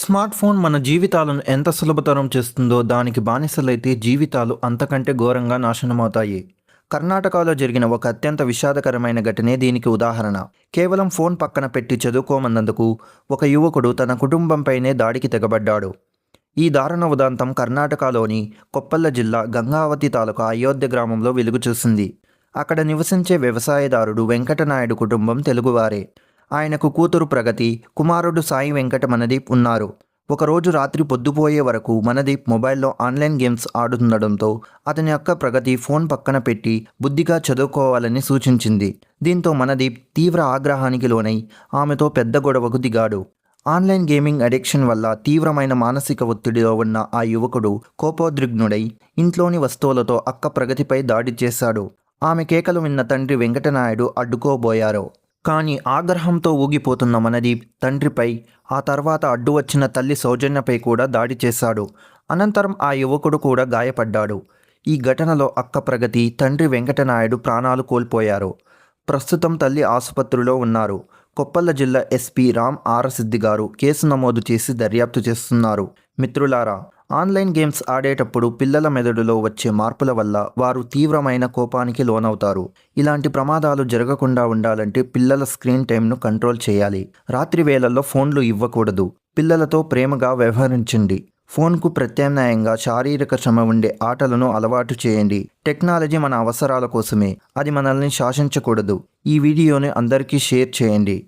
Smart phone మన జీవితాలను ఎంత సులభతరం చేస్తుందో దానికి బానిసలైతే జీవితాలు అంతకంటే ఘోరంగా నాశనమవుతాయి. కర్ణాటకలో జరిగిన ఒక అత్యంత విషాదకరమైన ఘటనే దీనికి ఉదాహరణ. కేవలం ఫోన్ పక్కన పెట్టి చదువుకోమన్నందుకు ఒక యువకుడు తన కుటుంబంపైనే దాడికి తెగబడ్డాడు. ఈ దారుణ ఉదంతం కర్ణాటకలోని కొప్పల్ల జిల్లా గంగావతి తాలూకా అయోధ్య గ్రామంలో వెలుగు చూసింది. అక్కడ నివసించే వ్యవసాయదారుడు వెంకటనాయుడు కుటుంబం తెలుగువారే. ఆయనకు కూతురు ప్రగతి, కుమారుడు సాయి వెంకట మనదీప్ ఉన్నారు. ఒకరోజు రాత్రి పొద్దుపోయే వరకు మనదీప్ మొబైల్లో ఆన్లైన్ గేమ్స్ ఆడుతుండడంతో అతని అక్క ప్రగతి ఫోన్ పక్కన పెట్టి బుద్ధిగా చదువుకోవాలని సూచించింది. దీంతో మనదీప్ తీవ్ర ఆగ్రహానికి లోనై ఆమెతో పెద్ద గొడవకు దిగాడు. ఆన్లైన్ గేమింగ్ అడిక్షన్ వల్ల తీవ్రమైన మానసిక ఒత్తిడిలో ఉన్న ఆ యువకుడు కోపోద్రిగ్నుడై ఇంట్లోని వస్తువులతో అక్క ప్రగతిపై దాడి చేశాడు. ఆమె కేకలు విన్న తండ్రి వెంకటనాయుడు అడ్డుకోబోయారు. కానీ ఆగ్రహంతో ఊగిపోతున్న మనదీప్ తండ్రిపై, ఆ తర్వాత అడ్డు వచ్చిన తల్లి సౌజన్యపై కూడా దాడి చేశాడు. అనంతరం ఆ యువకుడు కూడా గాయపడ్డాడు. ఈ ఘటనలో అక్క ప్రగతి, తండ్రి వెంకటనాయుడు ప్రాణాలు కోల్పోయారు. ప్రస్తుతం తల్లి ఆసుపత్రిలో ఉన్నారు. కొప్పల్ల జిల్లా ఎస్పీ రామ్ ఆరసిద్ధి గారు కేసు నమోదు చేసి దర్యాప్తు చేస్తున్నారు. మిత్రులారా, ఆన్లైన్ గేమ్స్ ఆడేటప్పుడు పిల్లల మెదడులో వచ్చే మార్పుల వల్ల వారు తీవ్రమైన కోపానికి లోనవుతారు. ఇలాంటి ప్రమాదాలు జరగకుండా ఉండాలంటే పిల్లల స్క్రీన్ టైంను కంట్రోల్ చేయాలి. రాత్రి వేళల్లో ఫోన్లు ఇవ్వకూడదు. పిల్లలతో ప్రేమగా వ్యవహరించండి. ఫోన్కు ప్రత్యామ్నాయంగా శారీరక శ్రమ ఉండే ఆటలను అలవాటు చేయండి. టెక్నాలజీ మన అవసరాల కోసమే, అది మనల్ని శాసించకూడదు. ఈ వీడియోని అందరికీ షేర్ చేయండి.